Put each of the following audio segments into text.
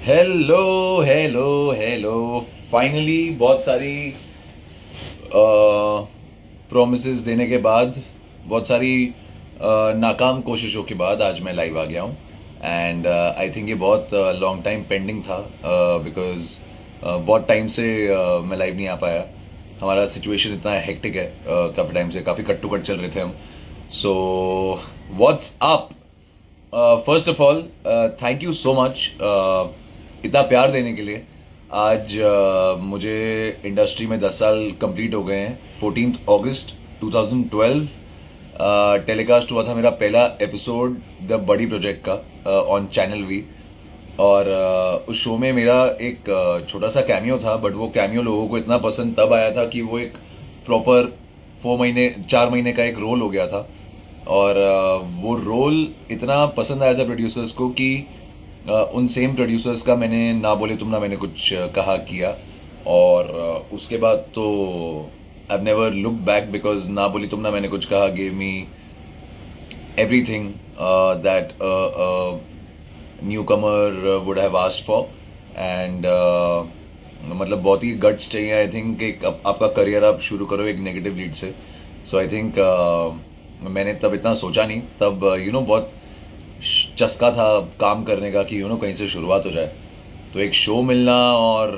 Hello hello hello. Finally बहुत सारी promises देने के बाद, बहुत सारी नाकाम कोशिशों के बाद आज मैं लाइव आ गया हूँ। एंड आई थिंक ये बहुत लॉन्ग टाइम पेंडिंग था, बिकॉज बहुत टाइम से मैं लाइव नहीं आ पाया। हमारा सिचुएशन इतना हेक्टिक है, काफ़ी टाइम से काफ़ी कट टू कट चल रहे थे हम। So what's up. First of all, thank you so much इतना प्यार देने के लिए। आज मुझे इंडस्ट्री में 10 साल कंप्लीट हो गए हैं। 14 अगस्त 2012 टेलीकास्ट हुआ था मेरा पहला एपिसोड द बड़ी प्रोजेक्ट का ऑन चैनल वी। और उस शो में मेरा एक छोटा सा कैमियो था, बट वो कैमियो लोगों को इतना पसंद तब आया था कि वो एक प्रॉपर 4 महीने का एक रोल हो गया था। और वो रोल इतना पसंद आया था प्रोड्यूसर्स को कि उन सेम प्रोड्यूसर्स का मैंने ना बोले तुम ना मैंने कुछ कहा किया। और उसके बाद तो I never look back, because ना बोली तुम ना मैंने कुछ कहा gave me everything that a newcomer would have asked for. And मतलब बहुत ही गट्स चाहिए आई थिंक एक आपका करियर आप शुरू करो एक नेगेटिव लीड से। सो आई थिंक मैंने तब इतना सोचा नहीं, तब बहुत चस्का था काम करने का कि कहीं से शुरुआत हो जाए। तो एक शो मिलना और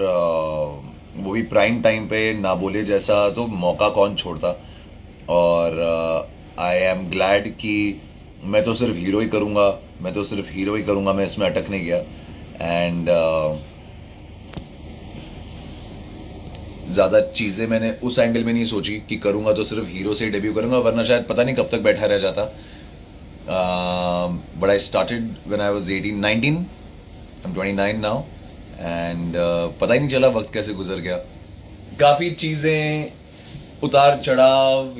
वो भी प्राइम टाइम पे ना बोले जैसा तो मौका कौन छोड़ता। और आई एम ग्लैड कि मैं तो सिर्फ हीरो ही करूँगा, मैं इसमें अटक नहीं गया। एंड ज़्यादा चीज़ें मैंने उस एंगल में नहीं सोची कि करूँगा तो सिर्फ हीरो से ही डेब्यू करूँगा, वरना शायद पता नहीं कब तक बैठा रह जाता। But I started when I was 18 19। I am 29 now. And पता ही नहीं चला वक्त कैसे गुजर गया। काफ़ी चीज़ें उतार चढ़ाव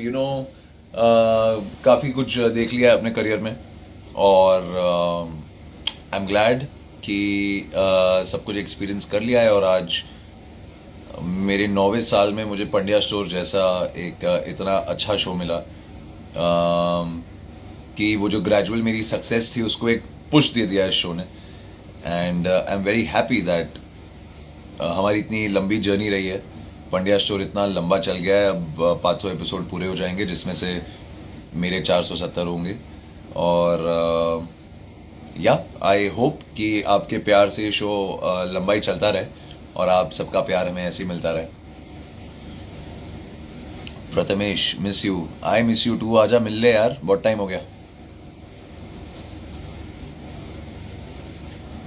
काफ़ी कुछ देख लिया है अपने करियर में। और आई एम ग्लैड कि सब कुछ एक्सपीरियंस कर लिया है। और आज मेरे 9वें साल में मुझे पंड्या स्टोर जैसा एक इतना अच्छा शो मिला, कि वो जो ग्रेजुअल मेरी सक्सेस थी उसको एक पुश दे दिया इस शो ने। And I am very happy that हमारी इतनी लंबी जर्नी रही है। पंड्या स्टोर इतना लंबा चल गया है, अब 500 एपिसोड पूरे हो जाएंगे, जिसमें से मेरे 470 होंगे। और या आई होप कि आपके प्यार से ये शो लंबा ही चलता रहे और आप सबका प्यार हमें ऐसे ही मिलता रहे। Prathamesh, miss you. I miss you too. आजा मिल ले यार, बहुत टाइम हो गया।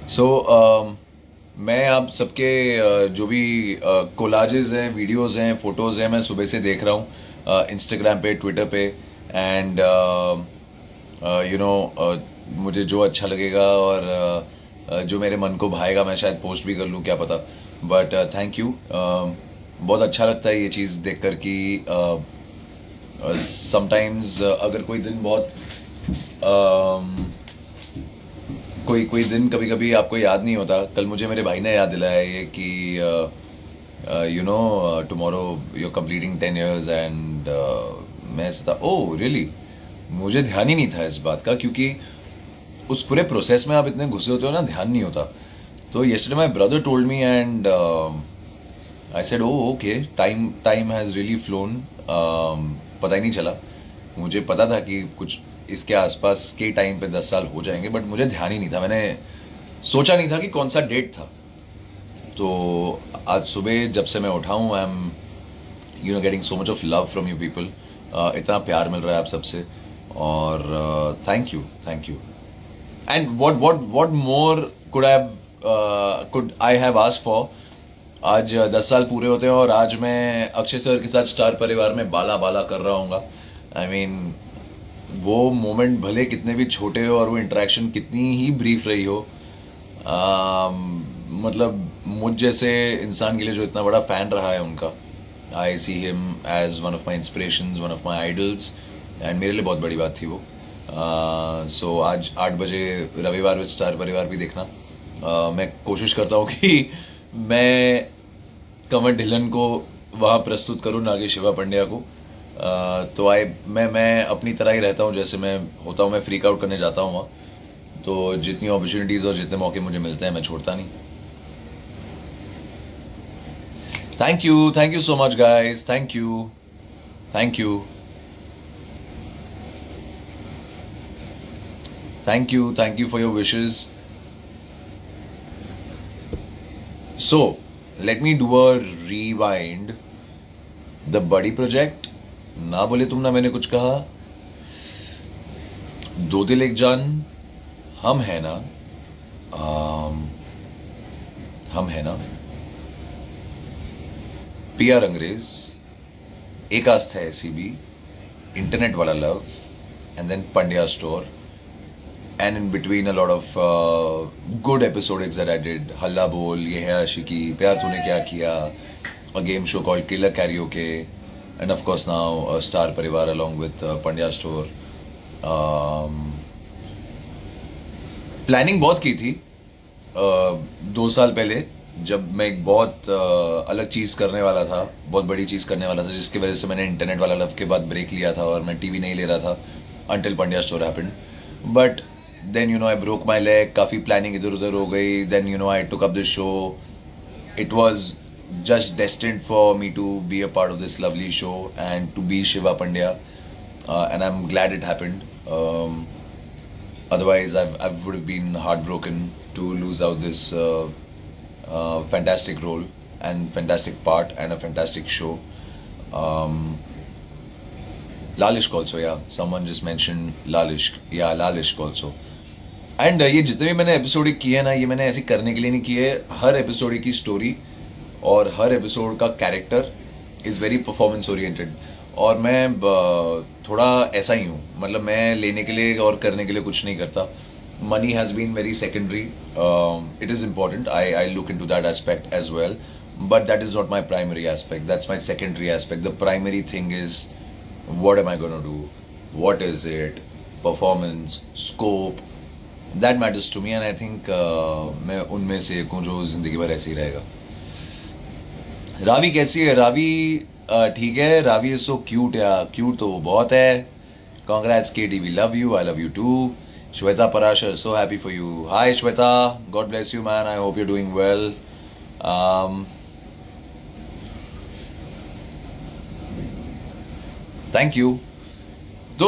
सो मैं आप सबके जो भी कोलाजेज हैं, वीडियोस हैं, फोटोज़ हैं, मैं सुबह से देख रहा हूँ इंस्टाग्राम पे, ट्विटर पे। एंड मुझे जो अच्छा लगेगा और जो मेरे मन को भाएगा मैं शायद पोस्ट भी कर लूँ, क्या पता। But thank you. बहुत अच्छा लगता है ये चीज़ देख कर कि समटाइम्स अगर कोई दिन बहुत कोई दिन कभी कभी आपको याद नहीं होता। कल मुझे मेरे भाई ने याद दिलाया ये कि tomorrow you are completing 10 years। And मैं सोचा ओह रियली, मुझे ध्यान ही नहीं था इस बात का, क्योंकि उस पूरे प्रोसेस में आप इतने घुसे होते हो ना, ध्यान नहीं होता। तो yesterday my brother told me and I said oh okay, time has really phloem. पता ही नहीं चला। मुझे पता था कि कुछ इसके आसपास के टाइम पे 10 साल हो जाएंगे, बट मुझे ध्यान ही नहीं था, मैंने सोचा नहीं था कि कौन सा डेट था। तो आज सुबह जब से मैं उठा हूँ, I am getting so much of love from you people. इतना प्यार मिल रहा है आप सबसे। और thank you. And what more could I have asked for। आज 10 साल पूरे होते हैं और आज मैं अक्षय सर के साथ स्टार परिवार में बाला बाला कर रहा हूँगा। आई मीन वो मोमेंट भले कितने भी छोटे हो और वो इंटरेक्शन कितनी ही ब्रीफ रही हो, मतलब मुझ जैसे इंसान के लिए जो इतना बड़ा फ़ैन रहा है उनका, I see him as one of my inspirations, one of my idols. And मेरे लिए बहुत बड़ी बात थी वो। सो आज 8 बजे रविवार में स्टार परिवार भी देखना। मैं कोशिश करता हूँ कि मैं कंवर ढिल्लन को वहाँ प्रस्तुत करूँ, ना कि शिवा पंड्या को। तो मैं अपनी तरह ही रहता हूँ जैसे मैं होता हूँ। मैं फ्रीक आउट करने जाता हूँ वहाँ, तो जितनी अपॉर्चुनिटीज़ और जितने मौके मुझे मिलते हैं मैं छोड़ता नहीं। Thank you so much, guys. Thank you, thank you for your wishes. So, let me do a rewind. The Buddy Project. ना बोले तुम ना मैंने कुछ कहा. दो दिल एक जान. हम है ना. हम है ना. पीआर अंग्रेज. एक आस्था ऐसी भी. इंटरनेट वाला love. And then Pandya Store. And in between a lot of good episodics that I did. Halla Bol, Ye Hai Ashiki, Pyar Tune Kya Kiya, a game show called Killer Karaoke, and of course now Star Parivar along with Pandya Store. Planning बहुत की थी 2 साल पहले, जब मैं एक बहुत अलग चीज़ करने वाला था, बहुत बड़ी चीज़ करने वाला था, जिसकी वजह से मैंने इंटरनेट वाला लव के बाद ब्रेक लिया था और मैं टीवी नहीं ले रहा था until Pandya Store happened. But then I broke my leg, काफ़ी प्लानिंग इधर उधर हो गई. Then I took up this show. It was just destined for me to be a part of this lovely show and to be Shiva Pandya, and I'm glad it happened. Otherwise I would have been heartbroken to lose out this fantastic role and fantastic part and a fantastic show. Lalishk also, yeah. Someone just mentioned Lalishk. Yeah, Lalishk also. And ये जितने भी मैंने episode किए हैं ना, ये मैंने ऐसे करने के लिए नहीं किए. हर एपिसोड की स्टोरी और हर एपिसोड का character is very performance oriented. और मैं थोड़ा ऐसा ही हूँ, मतलब मैं लेने के लिए और करने के लिए कुछ नहीं करता. Money has been very secondary. It is important. I look into that aspect as well, but that is not my primary aspect. That's my secondary aspect. The primary thing is what am I going to do, what is it, performance, scope, that matters to me, and I think मैं उनमें से एक हूँ जो जिंदगी भर ऐसे ही रहेगा. रावी कैसी है? रावी ठीक है. Raavi is so cute. या क्यूट तो वो बहुत है. Congrats KD, we love you, I love you too. Shweta Parashar, so happy for you. Hi Shweta, God bless you man, I hope you're doing well. Thank you. तो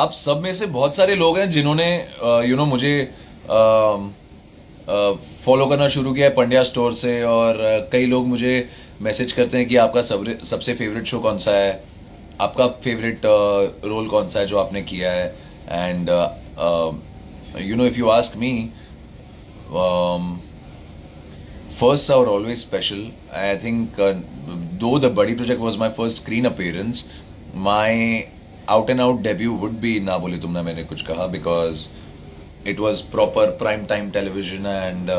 आप सब में से बहुत सारे लोग हैं जिन्होंने मुझे फॉलो करना शुरू किया है पंड्या स्टोर से, और कई लोग मुझे मैसेज करते हैं कि आपका सबसे फेवरेट शो कौन सा है, आपका फेवरेट रोल कौन सा है जो आपने किया है. And if you ask me, firsts are always special. I think though the Buddy Project was my first screen appearance, my out and out debut would be ना बोले तुम ना मैंने कुछ कहा, because it was proper prime time television and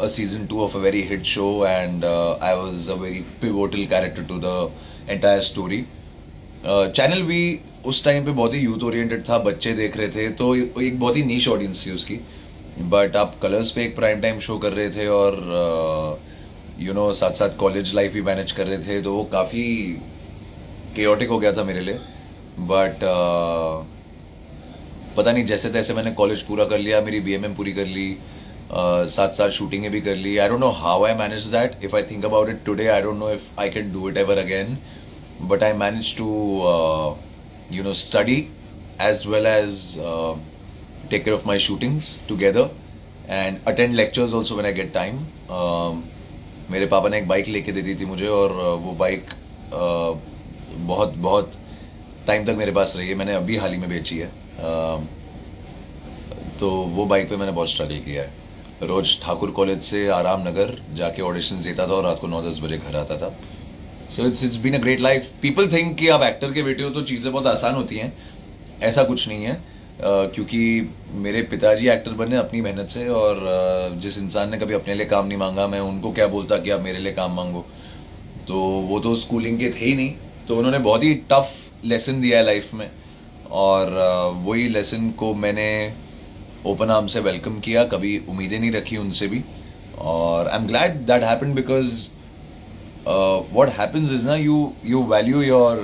a season 2 of a very hit show, and I was a very pivotal character to the entire story. Channel भी उस time पे बहुत ही यूथ ओरिएंटेड था, बच्चे देख रहे थे, तो एक बहुत ही नीश ऑडियंस थी उसकी. बट आप कलर्स पे एक प्राइम टाइम शो कर रहे थे और साथ साथ कॉलेज लाइफ भी मैनेज कर रहे थे, तो वो काफ़ी केओटिक हो गया था मेरे लिए. बट पता नहीं, जैसे तैसे मैंने कॉलेज पूरा कर लिया, मेरी BMM पूरी कर ली, साथ साथ शूटिंगें भी कर ली. I don't know how I manage that. If I think about it today, I don't know if I can do it ever again. But I manage to study as well as take care of my shootings together and attend lectures also when I get time. मेरे पापा ने एक bike लेके दे दी थी मुझे, और वो bike बहुत बहुत टाइम तक मेरे पास रही है. मैंने अभी हाल ही में बेची है. तो वो बाइक पे मैंने बहुत स्ट्रगल किया है. रोज़ ठाकुर कॉलेज से आराम नगर जाके ऑडिशंस देता था और रात को 9-10 बजे घर आता था. So it's been a great life. People think कि आप एक्टर के बेटे हो तो चीज़ें बहुत आसान होती हैं. ऐसा कुछ नहीं है. क्योंकि मेरे पिताजी एक्टर बने अपनी मेहनत से, और जिस इंसान ने कभी अपने लिए काम नहीं मांगा, मैं उनको क्या बोलता कि आप मेरे लिए काम मांगो. तो वो तो स्कूलिंग के थे ही नहीं, तो उन्होंने बहुत ही टफ लेसन दिया है लाइफ में, और वही लेसन को मैंने ओपन आर्म से वेलकम किया. कभी उम्मीदें नहीं रखी उनसे भी, और I am glad that happened, because what happens is ना, you value your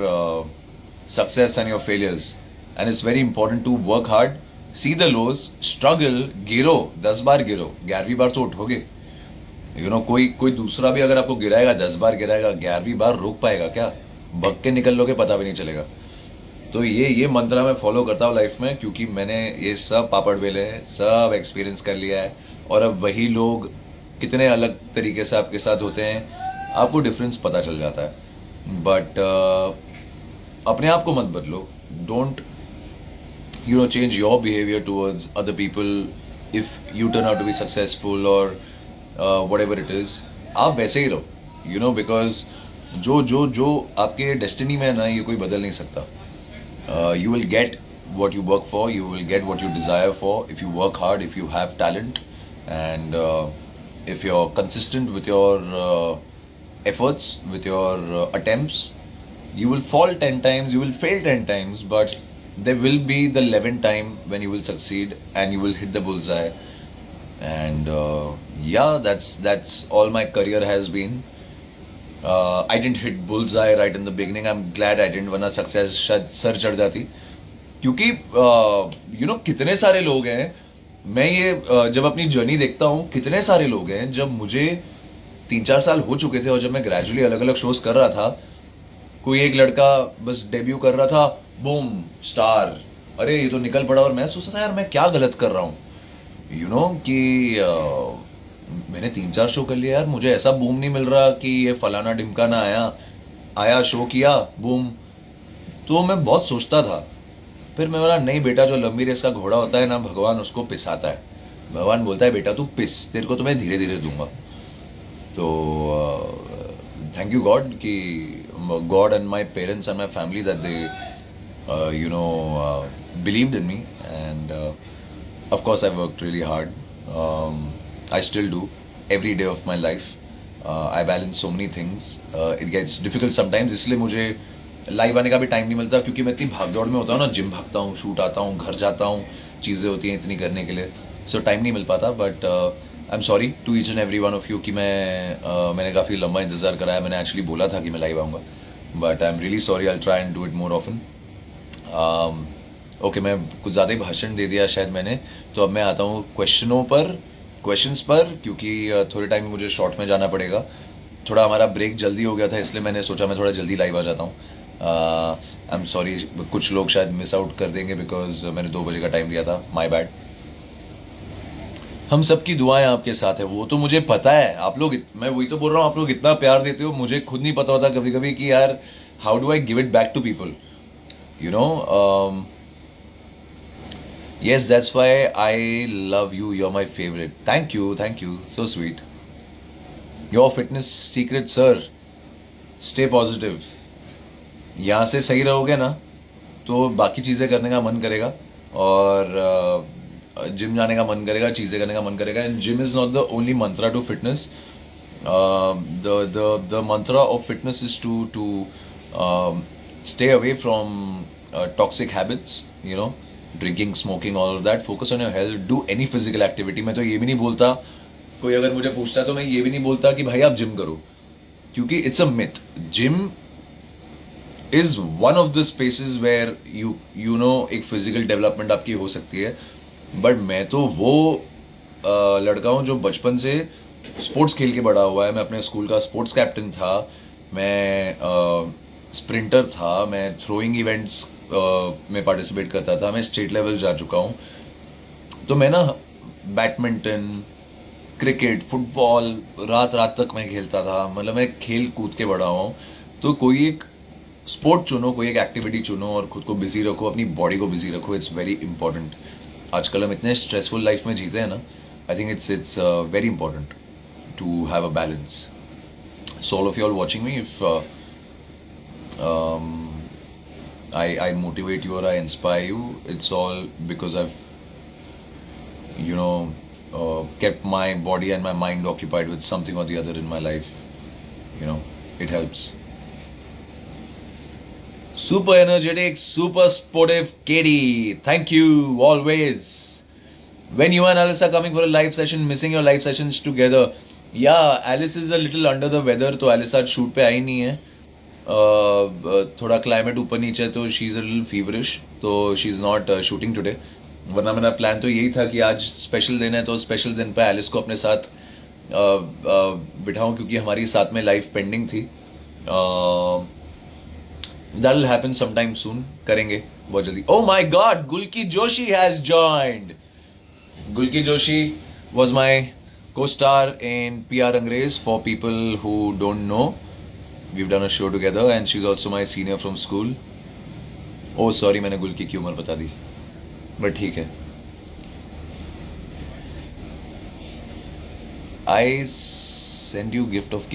success and your failures. And it's very important to work hard, see the lows, struggle, गिरो 10 बार गिरो, 11वीं बार तो उठोगे. कोई कोई दूसरा भी अगर आपको गिराएगा, 10 बार गिराएगा, 11वीं बार रोक पाएगा क्या? भग के निकल लोगे, पता भी नहीं चलेगा। तो ये मंत्रा मैं फॉलो करता हूँ लाइफ में, क्योंकि मैंने ये सब पापड़ बेले हैं, सब एक्सपीरियंस कर लिया है। और अब वही लोग कितने अलग तरीके से आपके साथ होते हैं, आपको डिफरेंस पता चल जाता है। बट अपने आप को मत बदलो। Don't change your behavior towards other people if you turn out to be successful or whatever it is। आप वैसे ही रहो, because जो जो जो आपके डेस्टिनी में है ना, ये कोई बदल नहीं सकता। You will get what you work for, you will get what you desire for if you work hard, if you have talent, and if you're consistent with your efforts, with your attempts. You will fall 10 times, you will fail 10 times, but there will be the 11th time when you will succeed and you will hit the bullseye. And yeah, that's all my career has been. I didn't hit bullseye right in the beginning. I'm glad I didn't, वरना success शायद sir चढ़ जाती। क्योंकि कितने सारे लोग हैं, मैं ये जब अपनी जर्नी देखता हूँ, कितने सारे लोग हैं, जब मुझे 3-4 साल हो चुके थे और जब मैं ग्रेजुअली अलग अलग शोज कर रहा था, कोई एक लड़का बस डेब्यू कर रहा था, बूम स्टार, अरे ये तो निकल पड़ा। और मैं सोचता था यार मैं क्या गलत कर रहा हूँ, कि मैंने 3-4 शो कर लिया यार, मुझे ऐसा बूम नहीं मिल रहा कि ये फलाना ढिमकाना आया शो किया, बूम। तो मैं बहुत सोचता था। फिर मैं बोला नहीं बेटा, जो लंबी रेस का घोड़ा होता है ना, भगवान उसको पिसाता है। भगवान बोलता है बेटा तू पिस, तेरे को तो मैं धीरे धीरे दूंगा। तो थैंक यू गॉड कि God and my parents and my family that they believed in me, and of course I worked really hard. I still do every day of my life. I balance so many things. It gets difficult sometimes, इसलिए मुझे live आने का भी time नहीं मिलता, क्योंकि मैं इतनी भागदौड़ में होता हूँ ना, जिम भागता हूँ, शूट आता हूँ, घर जाता हूँ, चीज़ें होती हैं इतनी करने के लिए, सो टाइम नहीं मिल पाता। But I am sorry to each and every one of you कि मैंने काफ़ी लंबा इंतज़ार कराया। मैंने एक्चुअली बोला था कि मैं लाइव आऊँगा, but I am really sorry. I try and do it more often. Okay, मैं कुछ ज़्यादा ही भाषण दे दिया शायद मैंने, तो अब मैं आता हूँ क्वेश्चंस पर, क्योंकि थोड़े टाइम में मुझे शॉर्ट में जाना पड़ेगा। थोड़ा हमारा ब्रेक जल्दी हो गया था, इसलिए मैंने सोचा मैं थोड़ा जल्दी लाइव आ जाता हूँ। आई एम सॉरी, कुछ लोग शायद मिस आउट कर देंगे बिकॉज मैंने 2 बजे का टाइम दिया था, माई बैड। हम सबकी दुआएं आपके साथ है, वो तो मुझे पता है। आप लोग, मैं वही तो बोल रहा हूँ, आप लोग इतना प्यार देते हो, मुझे खुद नहीं पता होता कभी कभी कि यार how do I give it back to people, yes, that's why I love you, you're my favorite. Thank you, so sweet. Your fitness secret, sir, stay positive. यहाँ से सही रहोगे ना तो बाकी चीज़ें करने का मन करेगा, और जिम जाने का मन करेगा, चीज़ें करने का मन करेगा। And gym is not the only mantra to fitness. The mantra of fitness is to stay away from toxic habits, drinking, smoking, all of that. Focus on your health, do any physical activity. मैं तो ये भी नहीं बोलता, कोई अगर मुझे पूछता है तो मैं ये भी नहीं बोलता कि भाई आप जिम करो, क्योंकि it's a myth. Gym is one of the spaces where एक फिजिकल डेवलपमेंट आपकी हो सकती है। बट मैं तो वो लड़का हूँ जो बचपन से स्पोर्ट्स खेल के बड़ा हुआ है। मैं अपने स्कूल का स्पोर्ट्स कैप्टन था, मैं स्प्रिंटर था, मैं थ्रोइंग इवेंट्स में पार्टिसिपेट करता था, मैं स्टेट लेवल जा चुका हूँ। तो मैं ना बैडमिंटन, क्रिकेट, फुटबॉल रात रात तक मैं खेलता था। मतलब मैं खेल कूद के बड़ा हूँ। तो कोई एक स्पोर्ट चुनो, कोई एक एक्टिविटी चुनो और खुद को बिजी रखो, अपनी बॉडी को बिजी रखो। It's very important. आजकल हम इतने स्ट्रेसफुल लाइफ में जीते हैं ना, I think it's very important to have a balance. So all of you all watching me, if I motivate you or I inspire you, it's all because I've kept my body and my mind occupied with something or the other in my life. It helps. Super energetic, super sportive Katie, thank you always. When you and Alice are coming for a live session, missing your live sessions together. Yeah, Alice is a little under the weather, तो Alice आज shoot पे आई नहीं है। थोड़ा climate ऊपर नीचे है, तो she is a little feverish, तो she is not shooting today. वरना मेरा प्लान तो यही था कि आज स्पेशल दिन है, तो स्पेशल दिन पे एलिस को अपने साथ बिठाऊं, क्योंकि हमारी साथ में लाइफ पेंडिंग थी. दैट विल हैपन समटाइम सून. करेंगे बहुत जल्दी. Oh my God, गुलकी Joshi has joined. Gulki Joshi was my co-star in PR Angrez. For people who don't know, we've done a show together, and she's also my senior from school. Oh sorry, मैंने गुल्की की उम्र बता दी, but ठीक है. I sent you gift of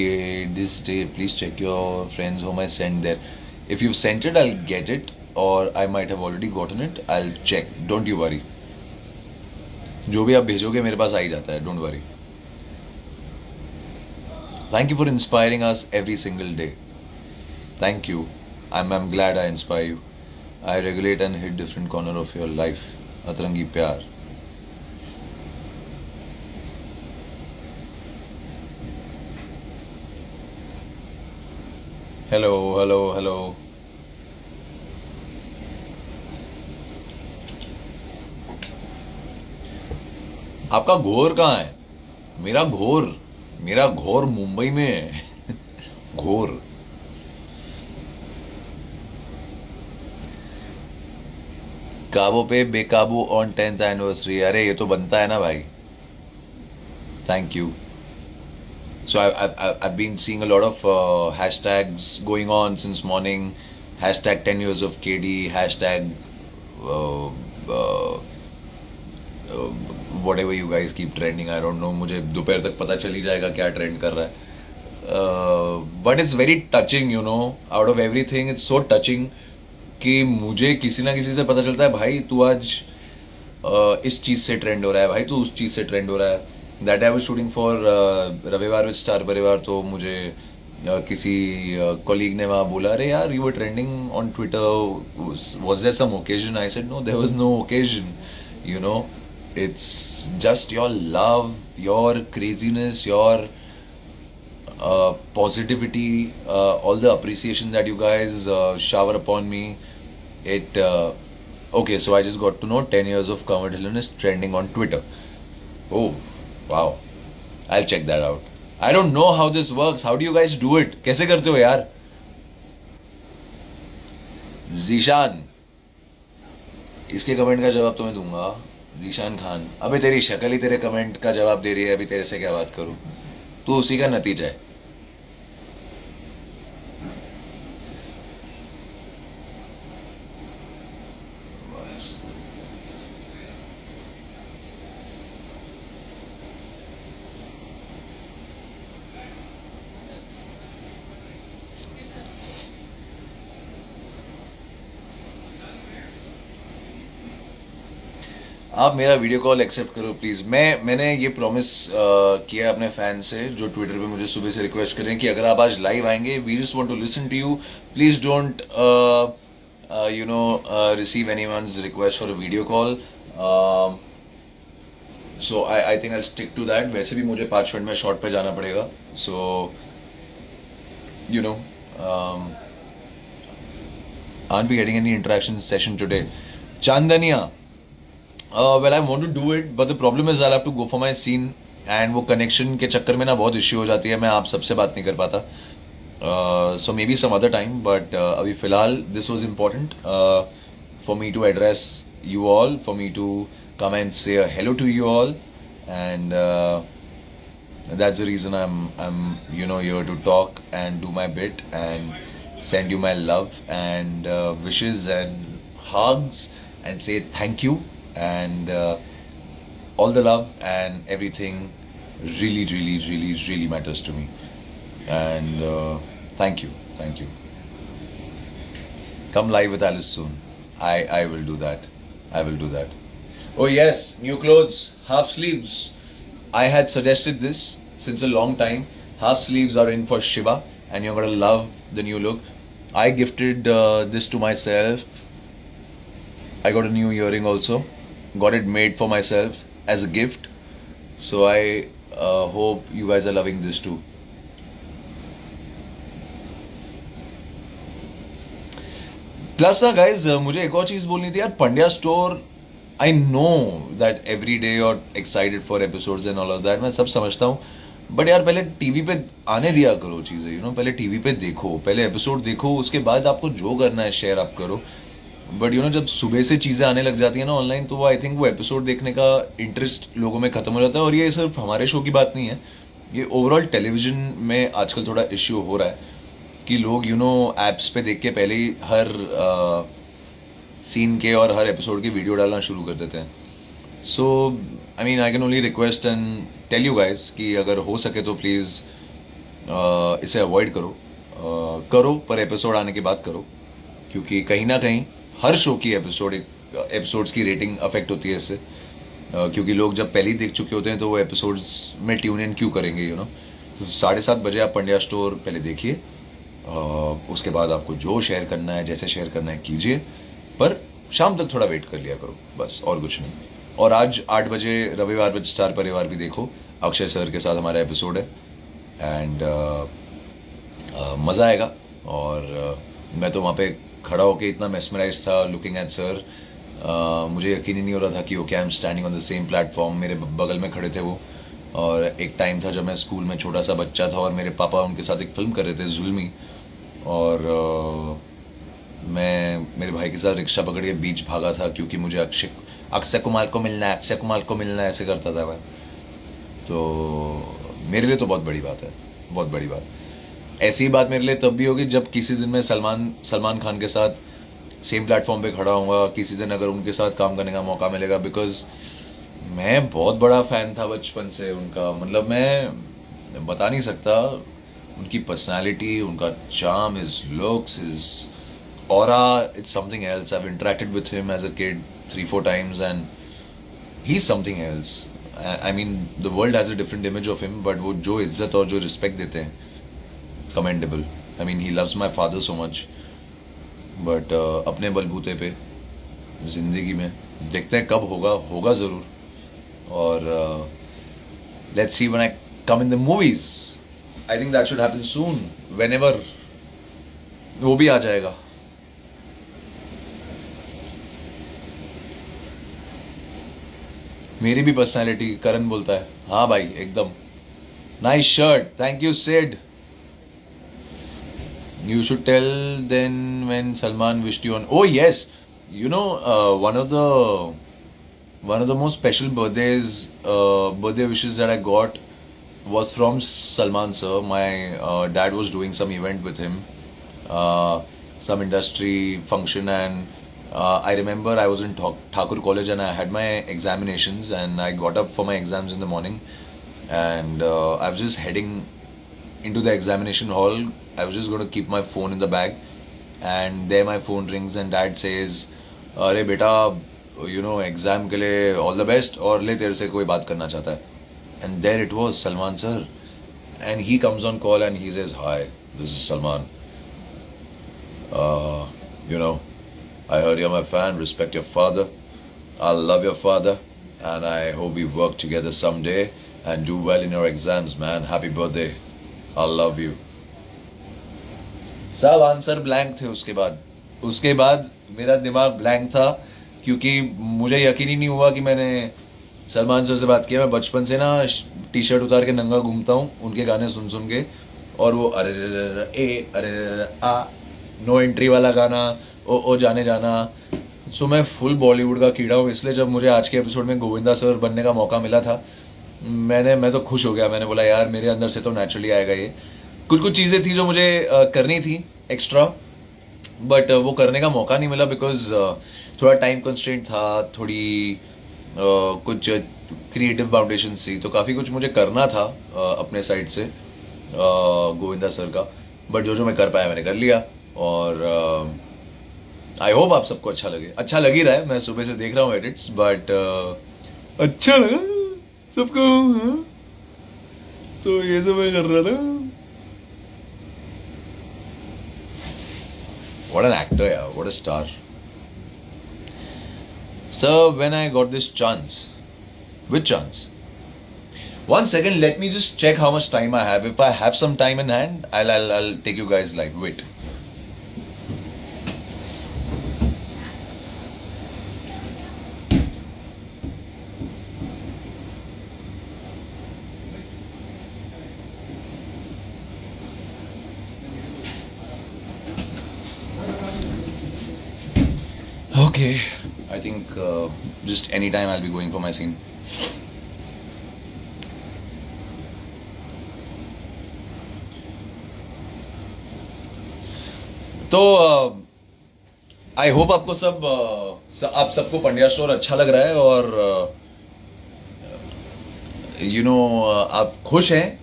this day. Please check your friends whom I sent there. If you've sent it, I'll get it, or I might have already gotten it. I'll check. Don't you worry. जो भी आप भेजोगे मेरे पास आ ही जाता है. Don't worry. Thank you for inspiring us every single day. Thank you. I'm glad I inspire you. I regulate and hit different corner of your life. अतरंगी प्यार. Hello hello hello. आपका घोर कहाँ है? मेरा घोर मुंबई में है. घोर. काबू पे बेकाबू ऑन 10th एनिवर्सरी. अरे ये तो बनता है ना भाई. Thank you. So I've been seeing a lot of hashtags going on since morning. Hashtag 10 years of KD. Hashtag whatever you guys keep trending. I don't know. मुझे दोपहर तक पता चल ही जाएगा क्या ट्रेंड कर रहा है. But it's very touching, you know. Out of everything, it's so touching कि मुझे किसी ना किसी से पता चलता है, भाई तू आज इस चीज़ से ट्रेंड हो रहा है, भाई तू उस चीज़ से ट्रेंड हो रहा है. That I was shooting for रविवार विद स्टार परिवार. तो मुझे किसी कॉलीग ने वहाँ बोला, अरे यार you were trending on Twitter, was there some occasion? I said no, there was no occasion. You know, it's just your love, your craziness, your positivity, all the appreciation that you guys shower upon me. Okay, so I just got to know 10 years of Kamal Dhillon is trending on Twitter. Oh, wow. I'll check that out. I don't know how this works. How do you guys do it? कैसे करते हो यार? जीशान, इसके comment का जवाब तो मैं दूंगा. जीशान खान, अबे तेरी शक्ल ही तेरे कमेंट का जवाब दे रही है. अभी तेरे से क्या बात करूं? तू उसी का नतीजा है. आप मेरा वीडियो कॉल एक्सेप्ट करो प्लीज. मैंने ये प्रॉमिस किया अपने फैन से जो ट्विटर पे मुझे सुबह से रिक्वेस्ट कर रहे हैं कि अगर आप आज लाइव आएंगे, we just want to listen to you. Please don't you know receive anyone's request for a video call. So I think I stick to that. वैसे भी मुझे 5 मिनट में शॉर्ट पे जाना पड़ेगा. So you know, aren't we getting any interaction session today? Chandaniya. Well, I want to do it, but the problem is I'll have to go for my scene, and वो connection के चक्कर में ना बहुत issue हो जाती है. मैं आप सबसे बात नहीं कर पाता. So maybe some other time, but अभी फिलहाल this was important for me to address you all, for me to come and say a hello to you all, and that's the reason I'm you know here to talk and do my bit and send you my love and wishes and hugs and say thank you. And all the love and everything really matters to me. And thank you. Come live with Alice soon. I will do that. Oh yes, new clothes, half sleeves. I had suggested this since a long time. Half sleeves are in for Shiva, and you're gonna love the new look. I gifted this to myself. I got a new earring also. Got it made for myself as a gift. So I hope you guys are loving this too. Plus ना guys, मुझे एक और चीज़ बोलनी थी यार. Pandya store, I know that every day you're excited for episodes and all of that. मैं सब समझता हूँ. बट यार पहले टीवी पे आने दिया करो चीज़ें, पहले टीवी पे देखो, पहले एपिसोड देखो, उसके बाद आपको जो करना है शेयर आप करो। बट जब सुबह से चीज़ें आने लग जाती है ना ऑनलाइन, तो वो आई थिंक वो एपिसोड देखने का इंटरेस्ट लोगों में ख़त्म हो जाता है। और ये सिर्फ हमारे शो की बात नहीं है, ये ओवरऑल टेलीविज़न में आजकल थोड़ा इश्यू हो रहा है कि लोग ऐप्स पे देख के पहले ही हर सीन के और हर एपिसोड की वीडियो डालना शुरू कर देते हैं। So I mean I can only request and tell you guys कि अगर हो सके तो प्लीज़ इसे अवॉइड करो। करो पर एपिसोड आने के बाद करो, क्योंकि कहीं ना कहीं हर शो की एपिसोड्स की रेटिंग अफेक्ट होती है इससे। क्योंकि लोग जब पहले ही देख चुके होते हैं तो वो एपिसोड्स में ट्यून इन क्यों करेंगे तो 7:30 बजे आप पंड्या स्टोर पहले देखिए। उसके बाद आपको जो शेयर करना है, जैसे शेयर करना है कीजिए, पर शाम तक थोड़ा वेट कर लिया करो, बस और कुछ नहीं। और आज 8 बजे रविवार पर स्टार परिवार भी देखो, अक्षय सर के साथ हमारा एपिसोड है एंड मज़ा आएगा। और मैं तो वहाँ पे खड़ा होके इतना मेस्मराइज था लुकिंग एट सर, मुझे यकीन ही नहीं हो रहा था कि okay I am standing on the same platform. मेरे बगल में खड़े थे वो। और एक टाइम था जब मैं स्कूल में छोटा सा बच्चा था और मेरे पापा उनके साथ एक फिल्म कर रहे थे जुल्मी, और मैं मेरे भाई के साथ रिक्शा पकड़ के बीच भागा था क्योंकि मुझे अक्षय कुमार को मिलना है, अक्षय कुमार को मिलना है, ऐसे करता था मैं। तो मेरे लिए तो बहुत बड़ी बात है, बहुत बड़ी बात। ऐसी बात मेरे लिए तब भी होगी जब किसी दिन मैं सलमान खान के साथ सेम प्लेटफॉर्म पे खड़ा हूँगा, किसी दिन अगर उनके साथ काम करने का मौका मिलेगा। बिकॉज मैं बहुत बड़ा फ़ैन था बचपन से उनका, मतलब मैं बता नहीं सकता। उनकी पर्सनालिटी, उनका charm, his looks, his aura, it's something else. I have interacted with him as a kid 3-4 times and he is something else. I mean the world has a different image of him, but वो जो इज्जत और जो respect देते हैं, commendable. I mean he loves my father so much. But अपने बलबूते पे ज़िंदगी में देखते हैं कब होगा ज़रूर। और let's see when I come in the movies, I think that should happen soon, whenever वो भी आ जाएगा। मेरी भी पर्सनालिटी, करण बोलता है। हाँ भाई एकदम। Nice shirt, thank you Sid. You should tell then when Salman wished you on. Oh yes, one of the most special birthday wishes that I got was from Salman sir. My dad was doing some event with him, some industry function, and I remember I was in Thakur College and I had my examinations and I got up for my exams in the morning, and I was just heading into the examination hall. I was just going to keep my phone in the bag, and there my phone rings and dad says, अरे बेटा exam के लिए all the best, और ले तेरे से कोई बात करना चाहता है। And there it was, Salman sir, and he comes on call and he says, hi, this is Salman. I heard you're my fan, respect your father, I love your father, and I hope we work together someday and do well in your exams, man. Happy birthday, I love you. सब answer blank थे। उसके बाद मेरा दिमाग blank था, क्योंकि मुझे यकीन ही नहीं हुआ कि मैंने सलमान सर से बात किया। मैं बचपन से ना टी शर्ट उतार के नंगा घूमता हूँ उनके गाने सुन सुन के, और वो अरे आ नो एंट्री वाला गाना, ओ जाने जाना। सो मैं फुल बॉलीवुड का कीड़ा हूँ। इसलिए जब मुझे आज के एपिसोड में गोविंदा सर बनने का मौका मिला था, मैं तो खुश हो गया। मैंने बोला यार मेरे अंदर से तो नेचुरली आएगा ये। कुछ चीज़ें थी जो मुझे करनी थी एक्स्ट्रा, बट वो करने का मौका नहीं मिला बिकॉज थोड़ा टाइम कंस्ट्रेंट था, थोड़ी कुछ क्रिएटिव बाउंडेशन थी, तो काफ़ी कुछ मुझे करना था अपने साइड से गोविंदा सर का। बट जो मैं कर पाया मैंने कर लिया, और आई होप आप सबको अच्छा लग ही रहा है। मैं सुबह से देख रहा हूँ एडिट्स, बट अच्छा लगा सबको। तो ये सब मैं कर रहा था। What an actor, yeah. What a star. So when I got this chance, which chance? 1 second, let me just check how much time I have. If I have some time in hand, I'll take you guys live. Wait. Okay, I think just anytime I'll be going for my scene. तो I hope आपको आप सबको Pandya store अच्छा लग रहा है और आप खुश हैं.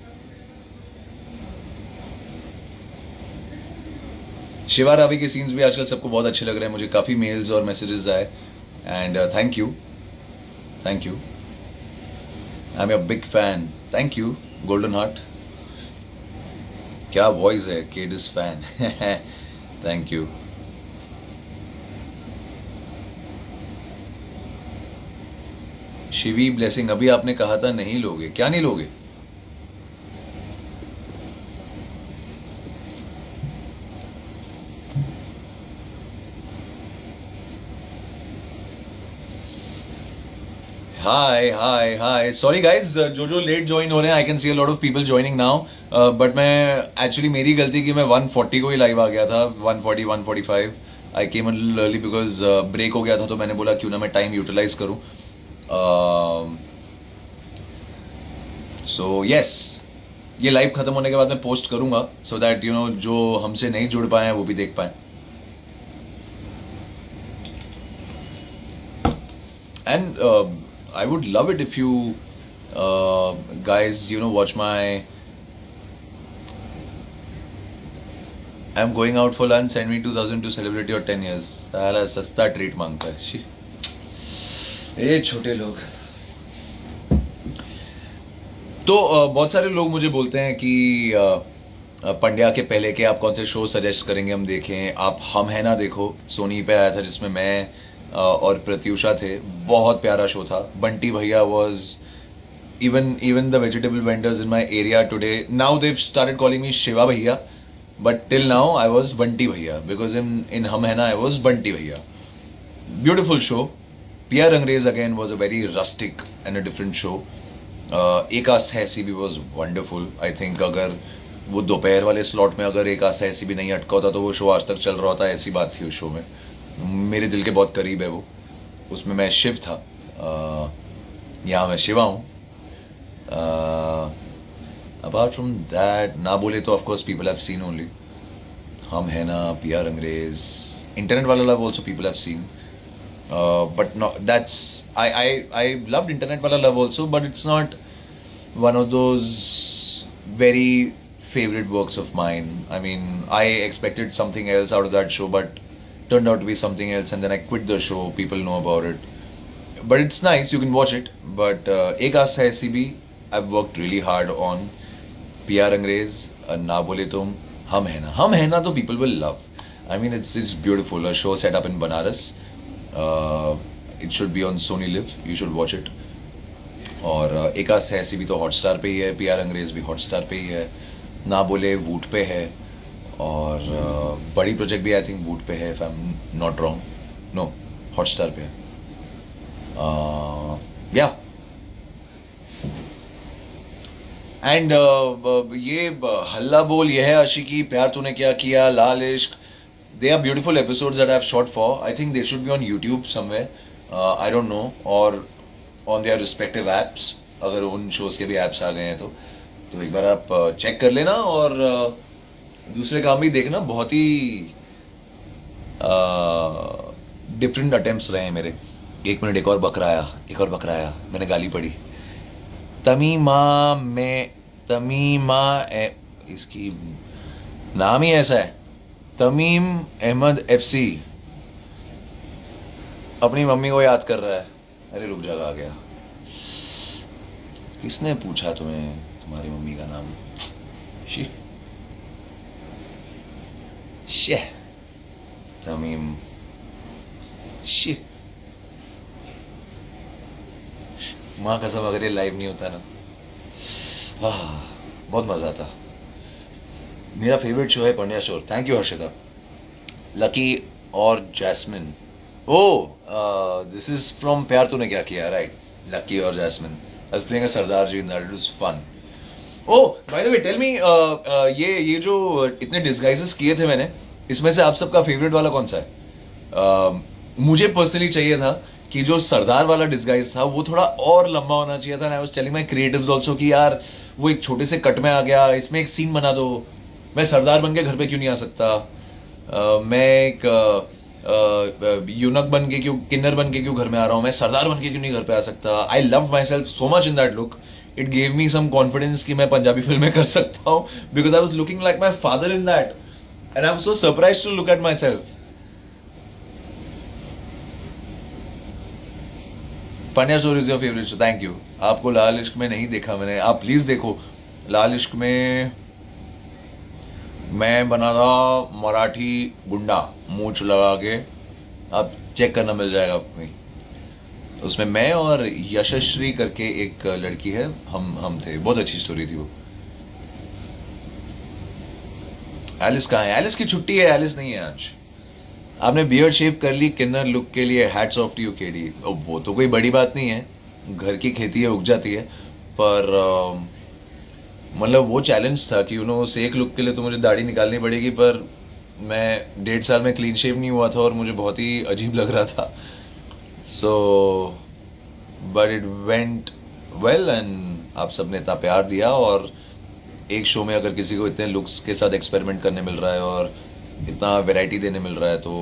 शिवा रावी के सीन्स भी आजकल सबको बहुत अच्छे लग रहे हैं. मुझे काफ़ी मेल्स और मैसेजेस आए and thank you. I am a big fan. Thank you golden heart. क्या वॉइस है, केडिस fan. Thank you. Shivi blessing, अभी आपने कहा था नहीं लोगे, क्या नहीं लोगे? हाय सॉरी गाइज, जो लेट ज्वाइन हो रहे हैं. I can see a lot of people joining now, but मैं एक्चुअली मेरी गलती कि मैं 140 को ही लाइव आ गया था. 140 145 I came a little early because break हो गया था. तो मैंने बोला क्यों ना मैं टाइम यूटिलाइज करूं. सो यस, ये लाइव खत्म होने के बाद मैं पोस्ट करूंगा सो दैट जो हमसे नहीं जुड़ पाए हैं वो भी देख पाए. And I would love it if you guys watch my I'm going out for lunch, send me 2000 to celebrate your 10 years. साला सस्ता ट्रीट मांगता है ये छोटे लोग. तो बहुत सारे लोग मुझे बोलते हैं कि पंड्या के पहले के आप कौन से शो सजेस्ट करेंगे हम देखें. आप हम है ना देखो, सोनी पे आया था जिसमें मैं और प्रत्युषा थे. बहुत प्यारा शो था. बंटी भैया was even the vegetable vendors in my area today, now they've started calling me Shiva Bhaiya, but till now I was Bunty Bhaiya because in Hum Hai Na I was Bunty Bhaiya. Beautiful show. Pierre Angrez again was a very rustic and a different show. एक आस है सी भी was wonderful. I think अगर वो दोपहर वाले slot में अगर एक आस है सी भी नहीं अटका होता तो वो शो आज तक चल रहा होता. ऐसी बात थी उस शो में. मेरे दिल के बहुत करीब है वो. उसमें मैं शिव था, यहाँ मैं शिवा हूँ. अपार्ट फ्रॉम दैट ना बोले तो of course people have seen only हम है ना, पीआर अंग्रेज, इंटरनेट वाला love also people have seen. But no that's I loved internet वाला love also, but it's not one of those very favorite works of mine. I mean, I expected something else out of that show, but turned out to be something else, and then I quit the show. People know about it, but it's nice. You can watch it. But Ek Aas Hai Aisi bhi, I've worked really hard on. PR Angrez, Na Bole Tum, Hum Hai Na, to people will love. I mean, it's beautiful. A show set up in Banaras. It should be on Sony Live. You should watch it. और एक आस है ऐसी भी तो Hotstar पे ही है. PR अंग्रेज भी हॉटस्टार पे ही है. ना बोले वूट पे है. और बड़ी प्रोजेक्ट भी आई थिंक वूट पे है, if I am not wrong. No, Hotstar पे है. या एंड ये हल्ला बोल, ये है आशिकी, प्यार तूने क्या किया, Lal Ishq, they are beautiful episodes that I have shot for. I think they should be on YouTube somewhere. I don't know, और ऑन देयर रिस्पेक्टिव एप्स. अगर उन शोज के भी एप्स आ गए हैं तो एक बार आप चेक कर लेना. और दूसरे काम भी देखना. बहुत ही डिफरेंट अटेम्प्ट्स रहे हैं मेरे. एक मिनट, एक और बकरा आया, मैंने गाली पड़ी. इसकी नाम ही ऐसा है, तमीम अहमद FC. अपनी मम्मी को याद कर रहा है. अरे रुक जा, आ गया. किसने पूछा तुम्हें तुम्हारी मम्मी का नाम? तमीम. माँ कसम, अगर ये लाइव नहीं होता ना, बहुत मजा आता. मेरा फेवरेट शो है पंड्या शोर. Thank you Harshita. लकी और जैस्मिन. दिस इज फ्रॉम प्यार तूने क्या किया, राइट? लकी और jasmine. I was playing a Sardar Ji in that. It was fun. Oh, by the way, tell me, ये जो इतने डिस्गाइजेस किए थे मैंने, इसमें से आप सबका फेवरेट वाला कौन सा है? मुझे पर्सनली चाहिए था कि जो सरदार वाला डिस्गाइज था वो थोड़ा और लंबा होना चाहिए था। I was telling my creatives also कि यार वो एक छोटे से कट में आ गया, इसमें एक सीन बना दो। मैं सरदार बन के घर पे क्यों नहीं आ सकता? मैं एक यूनक बन के क्यों, किन्नर बन के क्यों घर में आ रहा हूँ? मैं सरदार बन के क्यों नहीं घर पे आ सकता? I love myself so much in that look. It gave me some confidence कि मैं पंजाबी फिल्में कर सकता हूँ, because I was looking like my father in that and I am so surprise to look at myself. Pandya story is your favourite show, thank you. आपको लाल इश्क में नहीं देखा मैंने, आप प्लीज देखो। लाल इश्क में मैं बना था मराठी गुंडा, मूंछ लगा के, आप चेक करना मिल जाएगा आपको। उसमें मैं और यशस्वी करके एक लड़की है, हम थे। बहुत अच्छी स्टोरी थी वो। एलिस कहाँ है? एलिस की छुट्टी है, एलिस नहीं है आज। आपने बियर्ड शेव कर ली किन्नर लुक के लिए, hats off to you KD. वो तो कोई बड़ी बात नहीं है, घर की खेती है, उग जाती है। पर मतलब वो चैलेंज था कि उस एक लुक के लिए तो मुझे दाढ़ी निकालनी पड़ेगी, पर मैं 1.5 साल में क्लीन शेव नहीं हुआ था और मुझे बहुत ही अजीब लग रहा था। So but it went well and आप सबने इतना प्यार दिया। और एक शो में अगर किसी को इतने लुक्स के साथ एक्सपेरिमेंट करने मिल रहा है और इतना वैरायटी देने मिल रहा है तो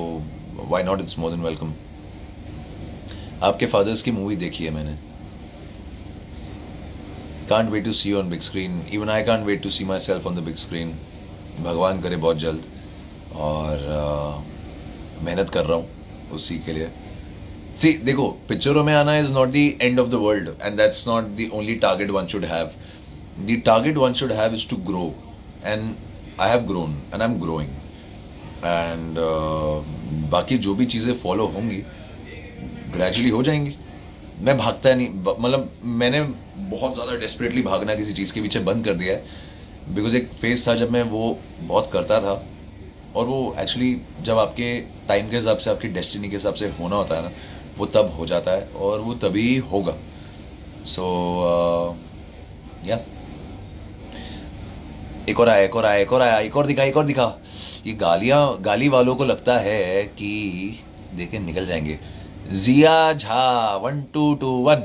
why not, it's more than welcome. आपके फादर्स की मूवी देखी है मैंने, can't wait to see you on big screen. Even I can't wait to see myself on the big screen. भगवान करे बहुत जल्द। और मेहनत कर रहा हूँ उसी के लिए। सी देखो, पिक्चरों में आना is not the end of the world and that's not the only target one should have. The target one should have is to grow and I have grown and I am growing. And बाकी जो भी चीज़ें follow होंगी gradually हो जाएंगी। मैं भागता नहीं, मतलब मैंने बहुत ज़्यादा डेस्परेटली भागना किसी चीज़ के पीछे बंद कर दिया है। बिकॉज एक फेज था जब मैं वो बहुत करता था, और वो एक्चुअली जब आपके टाइम के हिसाब से, आपकी डेस्टिनी के हिसाब से होना होता है ना, वो तब हो जाता है और वो तभी होगा। सो या एक और आया, एक और आया, एक और आया, एक और दिखा, एक और दिखा। ये गाली वालों को लगता है कि देखें निकल जाएंगे। जिया झा 1221।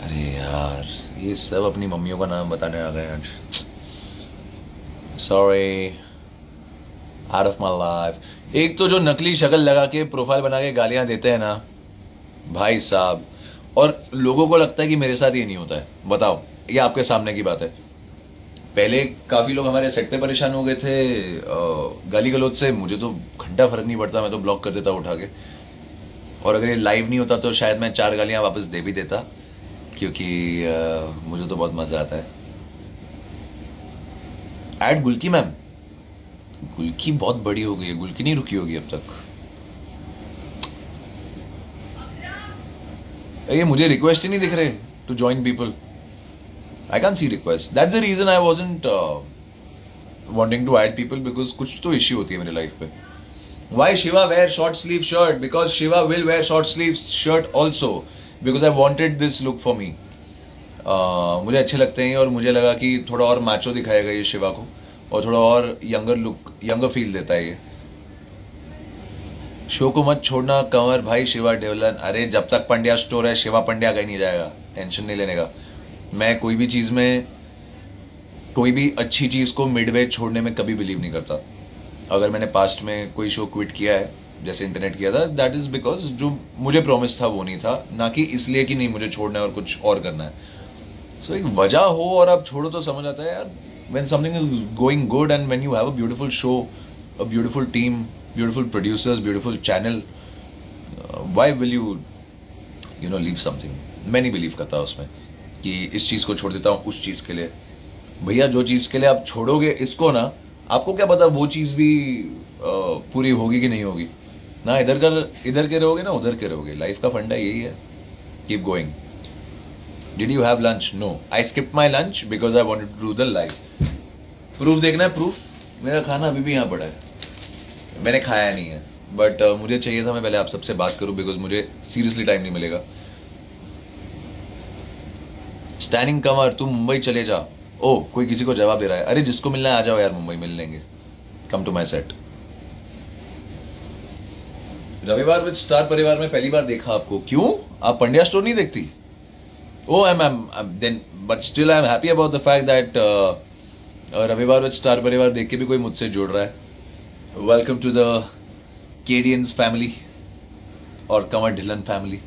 अरे यार, ये सब अपनी मम्मियों का नाम बताने आ गए आज। Sorry, out of my life. एक तो जो नकली शक्ल लगा के प्रोफाइल बना के गालियां देते हैं ना भाई साहब, और लोगों को लगता है कि मेरे साथ ये नहीं होता है। बताओ, ये आपके सामने की बात है। पहले काफ़ी लोग हमारे सेट पे परेशान हो गए थे गाली गलौज से। मुझे तो घंटा फर्क नहीं पड़ता, मैं तो ब्लॉक कर देता उठा के। और अगर ये लाइव नहीं होता तो शायद मैं 4 गालियां वापस दे भी देता, क्योंकि मुझे तो बहुत मजा आता है। ऐड गुलकी मैम, गुलकी बहुत बड़ी हो गई है, गुलकी नहीं रुकी होगी अब तक। ये मुझे रिक्वेस्ट ही नहीं दिख रहे to join people. I can't see requests. That's the reason I wasn't wanting to add people, because कुछ तो issue होती है मेरी लाइफ पे। Why Shiva wear short sleeve shirt? Because Shiva will wear short sleeve shirt also, because I wanted this look for me. मुझे अच्छे लगते हैं और मुझे लगा कि थोड़ा और मैचो दिखाएगा ये शिवा को, और थोड़ा और यंगर लुक, यंगर फील देता है ये। शो को मत छोड़ना कंवर भाई शिवा डेवलन। अरे जब तक पंड्या स्टोर है शिवा पंड्या कहीं नहीं जाएगा, टेंशन नहीं लेने का। मैं कोई भी चीज़ में, कोई भी अच्छी चीज़ को मिडवे छोड़ने में कभी बिलीव नहीं करता। अगर मैंने पास्ट में कोई शो क्विट किया है, जैसे इंटरनेट किया था, दैट इज़ बिकॉज जो मुझे प्रॉमिस था वो नहीं था, ना कि इसलिए कि नहीं मुझे छोड़ना है और कुछ और करना है। सो एक वजह हो और आप छोड़ो तो समझ आता है यार, when something is going good and when you have a beautiful show, a beautiful team, beautiful producers, beautiful channel, why will you leave something. मैं नहीं बिलीव करता उसमें कि इस चीज़ को छोड़ देता हूँ उस चीज़ के लिए। भैया जो चीज़ के लिए आप छोड़ोगे इसको ना, आपको क्या पता वो चीज़ भी पूरी होगी कि नहीं होगी ना। इधर के रहोगे ना उधर के रहोगे। लाइफ का फंडा यही है, keep going. Did you have lunch? No, I skipped my lunch because I wanted to do the live. Proof देखना है? प्रूफ मेरा खाना अभी भी यहाँ पड़ा है, मैंने खाया नहीं है। बट मुझे चाहिए था मैं पहले आप सबसे बात करूँ, बिकॉज मुझे सीरियसली टाइम नहीं मिलेगा। स्टैनिंग कमर, तू मुंबई चले जा। ओ, कोई किसी को जवाब दे रहा है। अरे जिसको मिलना है आ जाओ यार, मुंबई मिल लेंगे। Come to my set. रविवार विद स्टार परिवार में पहली बार देखा आपको, क्यों? आप पंड्या स्टोर नहीं देखती? Oh I am then, but still I am happy about the fact that Ravivaar with star Parivaar देख के भी कोई मुझसे जुड़ रहा है। वेलकम टू द केडियंस फैमिली और Kanwar Dhillon family.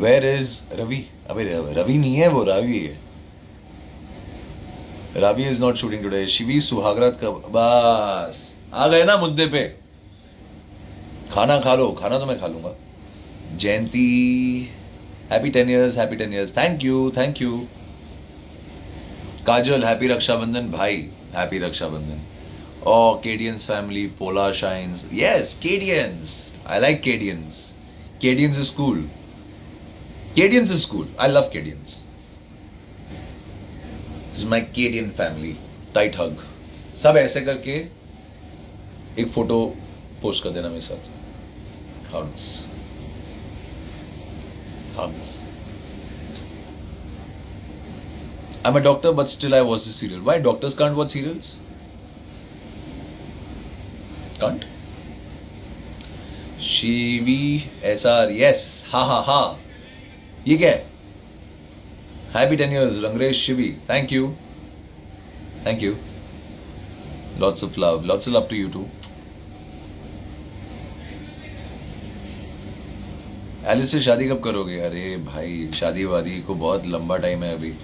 Where is Ravi? अबे रवि नहीं है, वो रावी है। Raavi is not shooting today. Shivi सुहागरात का, बस आ गए ना मुद्दे पे। खाना खा लो, खाना तो मैं खा लूंगा। Jayanti happy 10 years, happy 10 years, thank you thank you. Kajal happy Rakshabandhan भाई, हैप्पी रक्षाबंधन। ओ केडियंस फैमिली, पोला shines, yes KDians, I like KDians. KDians is cool, KDians is cool, I love KDians. This is my KDian family, tight hug. सब ऐसे करके एक photo post कर देना मेरे साथ। Hugs hugs. I'm a doctor, but still I watch the serial. Why doctors can't watch serials? Can't? Shivi SR, yes, ha. ये क्या है? Happy 10 years, Rangresh Shivi. Thank you. Lots of love to you too. Alice से शादी कब करोगे? अरे भाई, शादी वादी को बहुत लंबा टाइम है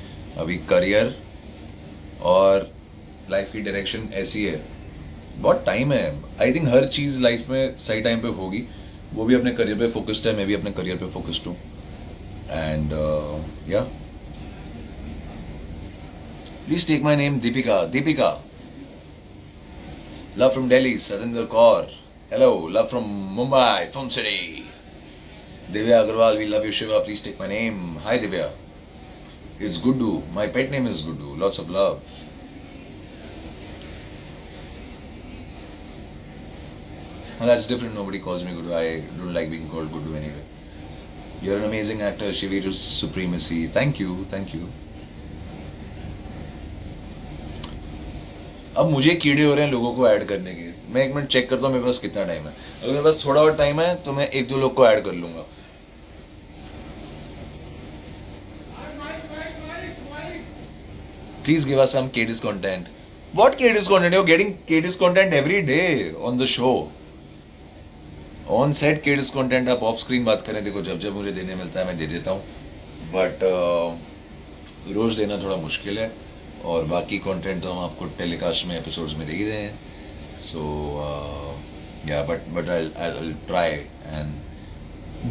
अभी करियर और लाइफ की डायरेक्शन ऐसी है, बहुत टाइम है। I think her cheese life में सही टाइम पे होगी। वो भी अपने करियर पे फोकस्ड है, मैं भी अपने करियर पे फोकस्ड हूँ। And yeah please take my name Deepika. Love from Delhi, Satendra Kaur, hello. Love from Mumbai, film city, Divya Agarwal, we love you Shiva, please take my name. Hi Divya. It's Guddu, my pet name is Guddu, lots of love. Well, that's different, nobody calls me Guddu, I don't like being called Guddu anyway. You're an amazing actor, Shivi Supremacy, thank you. अब मुझे कीड़े हो रहे हैं लोगों को add करने के। मैं एक मिनट चेक करता हूँ मेरे पास कितना टाइम है। अगर मेरे पास थोड़ा और टाइम है तो मैं 1-2 लोग को ऐड कर लूंगा। Please give us some Kadies content. What Kadies content? You're getting Kadies content every day on the show. On set Kadies content आप ऑफ स्क्रीन बात करें, देखो जब मुझे देने मिलता है मैं दे देता हूँ, बट रोज देना थोड़ा मुश्किल है। और बाकी कंटेंट तो हम आपको टेलीकास्ट में एपिसोड्स में दे ही रहे हैं। सो या but I'll try and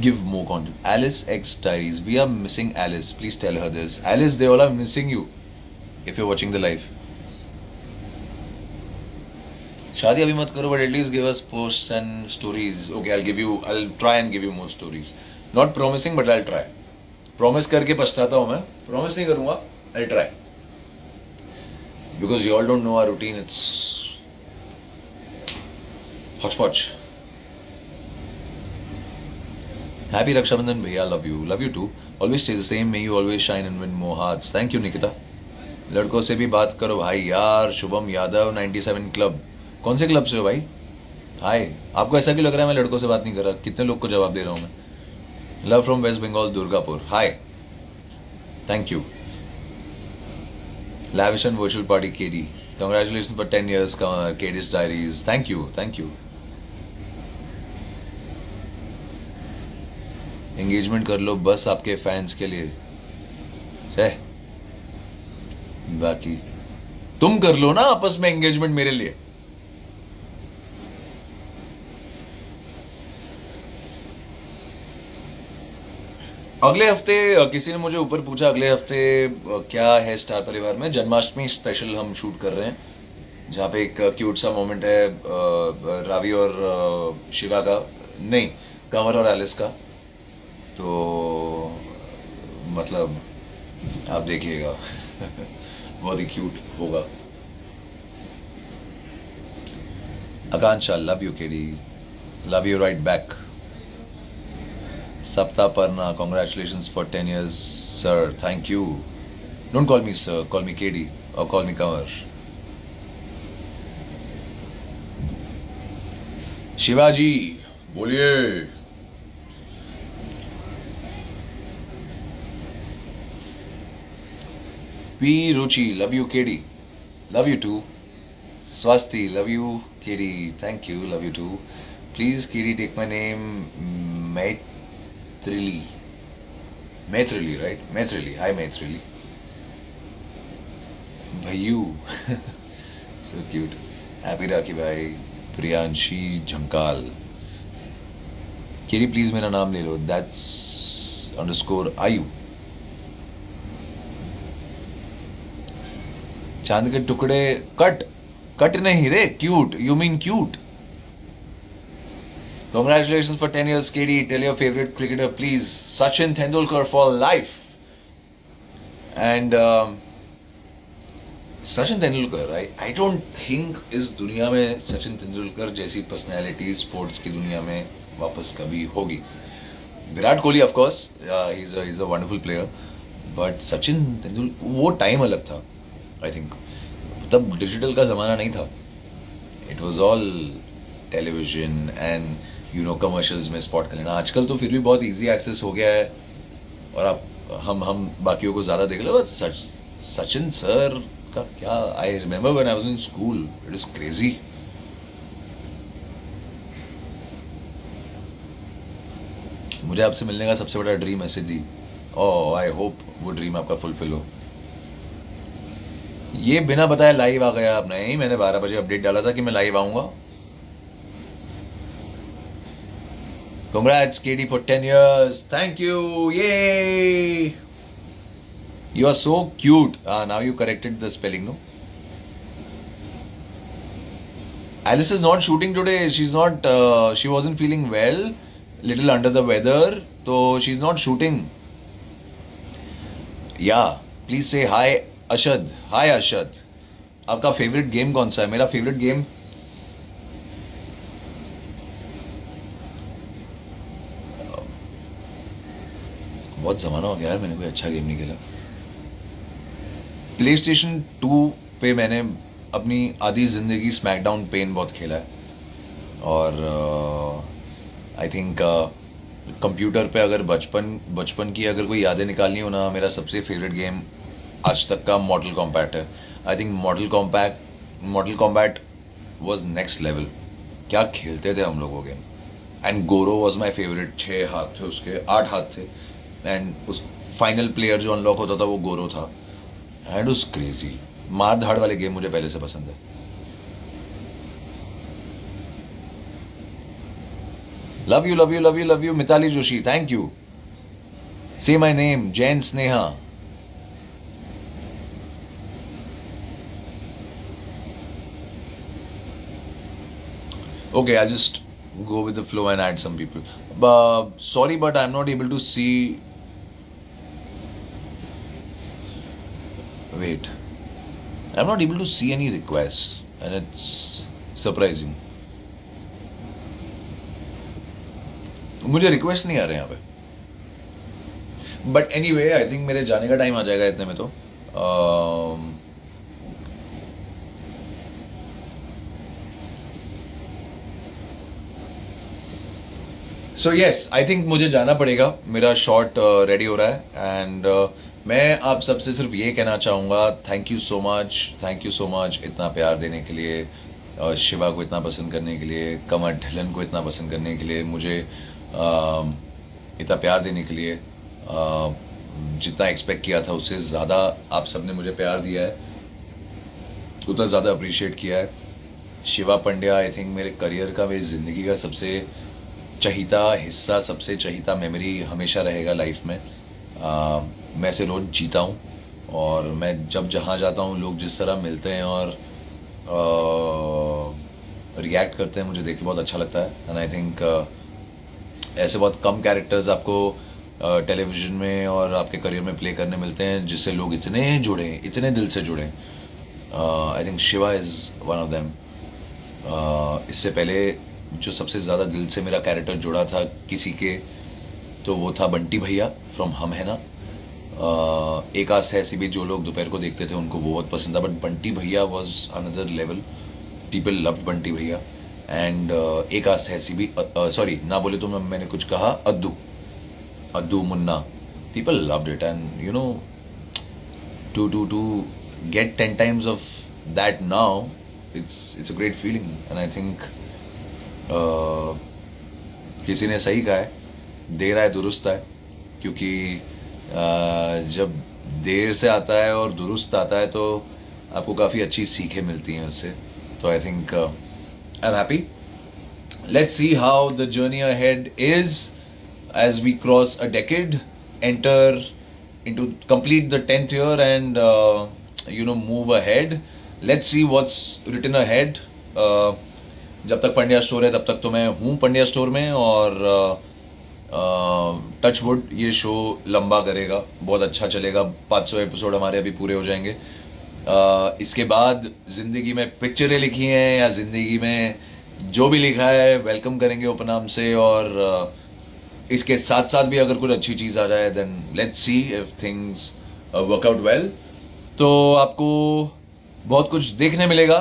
give more content. Alice X Diaries, we are missing Alice. Please tell her this. Alice, they all are missing you. If you're watching the live, शादी अभी मत करो, but at least give us posts and stories. Okay, I'll try and give you more stories. Not promising, but I'll try. Promise करके पछताता हूँ मैं, promise नहीं करूँगा, I'll try. Because you all don't know our routine, it's hodgepodge. Happy Rakshabandhan bhaiya, love you too. Always stay the same, may you always shine and win more hearts. Thank you Nikita. लड़कों से भी बात करो भाई यार। Shubham Yadav 97 club, कौन से club से हो भाई? हाय, आपको ऐसा क्यों लग रहा है मैं लड़कों से बात नहीं कर रहा? कितने लोग को जवाब दे रहा हूँ मैं। Love from west Bengal, Durgapur, hi, thank you. Lavish and virtual party KD, congratulations for 10 years KD's Diaries, thank you. Engagement कर लो बस आपके फैंस के लिए, बाकी तुम कर लो ना आपस में एंगेजमेंट मेरे लिए। अगले हफ्ते किसी ने मुझे ऊपर पूछा, अगले हफ्ते क्या है स्टार परिवार में? जन्माष्टमी स्पेशल हम शूट कर रहे हैं, जहाँ पे एक क्यूट सा मोमेंट है रावी और शिवा का, नहीं कंवर और एलिस का। तो मतलब आप देखिएगा बहुत ही क्यूट होगा। Akanksha, love you KD, love you right back. Sapta Parna, congratulations for 10 years, sir. Thank you. Don't call me sir, call me KD or call me Kanwar. Shivaji बोलिए। P Ruchi love you KD, love you too. Swasti, love you, Katie. Thank you, love you too. Please, Katie, take my name, Maitrili. Maitrili, right? Maitrili. Hi, Maitrili. Bhayu. So cute. Happy Rakhi bhai. Priyanshi Jhankal. Katie, please मेरा नाम ले लो. That's underscore Ayu. चांद के टुकड़े cut cut नहीं रे, cute, you mean cute. Congratulations for 10 years, KD. Tell your favorite cricketer, please. Sachin Tendulkar for life. And Sachin Tendulkar, I don't think इस दुनिया में सचिन तेंदुलकर जैसी पर्सनैलिटी स्पोर्ट्स की दुनिया में वापस कभी होगी। Virat Kohli of course, he is a wonderful player, but Sachin Tendulkar वो टाइम अलग था। आई थिंक तब डिजिटल का ज़माना नहीं था। It was all television and you no commercials में स्पॉट कर लेना। आजकल तो फिर भी बहुत इजी एक्सेस हो गया है और आप हम बाकियों को ज़्यादा देख लो। सचिन सर का क्या, I remember when I was in school, it is crazy. मुझे आपसे मिलने का सबसे बड़ा ड्रीम है सिद्धि। ओह, आई होप वो ड्रीम आपका फुलफिल हो। ये बिना बताए लाइव आ गया आप? नहीं, मैंने 12 बजे अपडेट डाला था कि मैं लाइव आऊंगा। Congrats, KD, for 10 years. Thank you. Yay! You are so cute. Now you corrected the spelling, no? Alice is not shooting today. She's not. She wasn't feeling well. Little under the weather. So she's not shooting. Yeah. Please say hi, अशद। हाय अशद, आपका favourite game कौन सा है? मेरा favourite game बहुत जमाना हो गया यार, मैंने कोई अच्छा गेम नहीं खेला। प्ले स्टेशन 2 पे मैंने अपनी आधी जिंदगी स्मैकडाउन पेन बहुत खेला है। और आई थिंक कंप्यूटर पे अगर बचपन की अगर कोई यादें निकालनी हो ना, मेरा सबसे फेवरेट गेम आज तक का मॉर्टल कॉम्बैट है। I think मॉर्टल combat was next level. क्या खेलते थे हम लोग वो गेम। एंड गोरो वॉज माई फेवरेट। 6 हाथ थे उसके, 8 हाथ थे। एंड उस फाइनल प्लेयर जो अनलॉक होता था वो गोरो था। एंड उस क्रेजी मार धाड़ वाले गेम मुझे पहले से पसंद है। Love you love you love you love you Mitali Joshi, thank you. Say my name Jain Sneha. Okay, I'll just go with the flow and add some people. Sorry, but I'm not able to see. Wait. I'm not able to see any requests, and it's surprising. मुझे request नहीं आ रहे यहाँ पे। But any way, I think मेरे जाने का time आ जाएगा इतने में तो। सो येस, आई थिंक मुझे जाना पड़ेगा। मेरा शॉट रेडी हो रहा है। एंड मैं आप सबसे सिर्फ ये कहना चाहूँगा, थैंक यू सो मच इतना प्यार देने के लिए, शिवा को इतना पसंद करने के लिए, कमर ढिलन को इतना पसंद करने के लिए, मुझे इतना प्यार देने के लिए। जितना एक्सपेक्ट किया था उससे ज़्यादा आप सबने मुझे प्यार दिया है, उतना ज़्यादा अप्रिशिएट किया है। शिवा पंड्या आई थिंक मेरे करियर का, मेरी ज़िंदगी का सबसे चहीता हिस्सा, सबसे चहीता मेमोरी हमेशा रहेगा लाइफ में। मैं इसे रोज़ जीता हूँ और मैं जब जहाँ जाता हूँ लोग जिस तरह मिलते हैं और रिएक्ट करते हैं, मुझे देख के बहुत अच्छा लगता है। एंड आई थिंक ऐसे बहुत कम कैरेक्टर्स आपको टेलीविज़न में और आपके करियर में प्ले करने मिलते हैं जिससे लोग इतने जुड़े, इतने दिल से जुड़े। I think Shiva is one of them. इससे पहले जो सबसे ज़्यादा दिल से मेरा कैरेक्टर जुड़ा था किसी के, तो वो था बंटी भैया फ्रॉम हम है ना। एक आस है ऐसी भी, जो लोग दोपहर को देखते थे उनको वो बहुत पसंद था, बट बंटी भैया was another level. People loved Bunty भैया। एंड एक आस्त ऐसी भी, सॉरी ना बोले तो मैंने कुछ कहा, Addu, Addu Munna, people loved it and you know to get 10 times of that now, it's a great feeling and I think किसी ने सही कहा है, देर आए दुरुस्त आए, क्योंकि जब देर से आता है और दुरुस्त आता है तो आपको काफ़ी अच्छी सीखें मिलती हैं उससे. तो आई think I am happy. Let's see how the journey ahead is as we cross a decade, enter into complete the 10th year and move ahead. Let's see what's written ahead. जब तक पंड्या स्टोर है तब तक तो मैं हूँ Pandya store में, और टच वुड ये शो लंबा करेगा, बहुत अच्छा चलेगा. 500 एपिसोड हमारे अभी पूरे हो जाएंगे. इसके बाद जिंदगी में पिक्चरें लिखी हैं या जिंदगी में जो भी लिखा है वेलकम करेंगे उपनाम से, और इसके साथ साथ भी अगर कुछ अच्छी चीज़ आ जाए then let's see if things work out well. तो आपको बहुत कुछ देखने मिलेगा.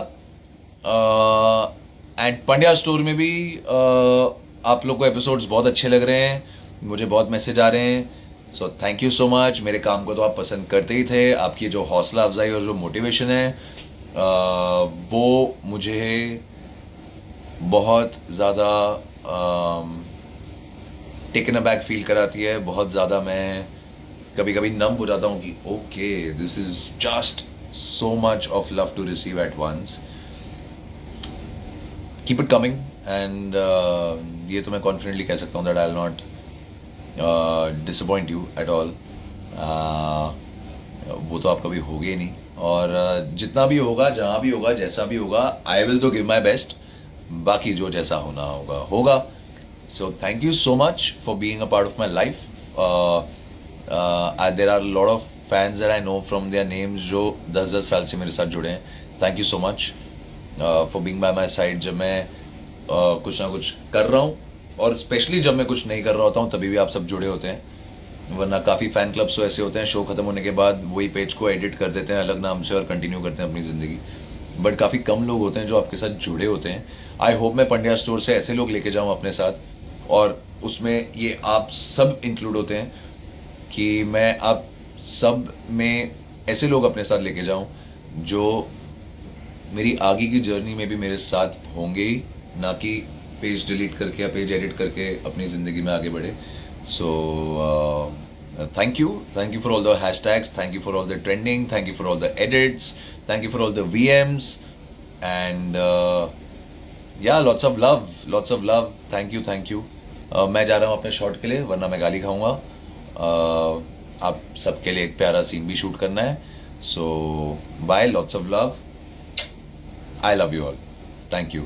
एंड पंड्या स्टोर में भी आप लोग को एपिसोड्स बहुत अच्छे लग रहे हैं, मुझे बहुत मैसेज आ रहे हैं. सो थैंक यू सो मच. मेरे काम को तो आप पसंद करते ही थे. आपकी जो हौसला अफजाई और जो मोटिवेशन है वो मुझे बहुत ज़्यादा टेकन अबैक फील कराती है. बहुत ज़्यादा मैं कभी कभी नम हो जाता हूँ कि okay this is just so much of love to receive at once. Keep it coming and ये तो मैं कॉन्फिडेंटली कह सकता हूँ that I will not disappoint you at all. वो तो आप कभी होगे ही नहीं, और जितना भी होगा, जहाँ भी होगा, जैसा भी होगा, आई विल तो गिव माई बेस्ट. बाकी जो जैसा होना होगा होगा. So thank you so much for being a part of my life. There are lot of fans that I know from their names जो 10-10 साल से मेरे साथ जुड़े हैं. Thank you so much for being by my side. जब मैं कुछ ना कुछ कर रहा हूँ, और स्पेशली जब मैं कुछ नहीं कर रहा होता हूँ, तभी भी आप सब जुड़े होते हैं. वरना काफ़ी फ़ैन क्लब्स तो ऐसे होते हैं, शो ख़त्म होने के बाद वही पेज को एडिट कर देते हैं अलग नाम से और कंटिन्यू करते हैं अपनी ज़िंदगी. बट काफ़ी कम लोग होते हैं जो आपके साथ जुड़े होते हैं. आई होप मैं पंड्या स्टोर से ऐसे लोग लेके जाऊँ अपने साथ, और उसमें ये आप सब इंक्लूड होते हैं कि मैं आप सब में ऐसे लोग अपने साथ लेके जाऊँ जो मेरी आगे की जर्नी में भी मेरे साथ होंगे ही, ना कि पेज डिलीट करके या पेज एडिट करके अपनी ज़िंदगी में आगे बढ़े. So thank you for all the hashtags, thank you for all the trending, thank you for all the edits, thank you for all the VMs and yeah lots of love. Thank you. मैं जा रहा हूँ अपने shot के लिए, वरना मैं गाली खाऊंगा. आप सबके लिए एक प्यारा सीन भी शूट करना है. So bye, lots of love. I love you all. Thank you.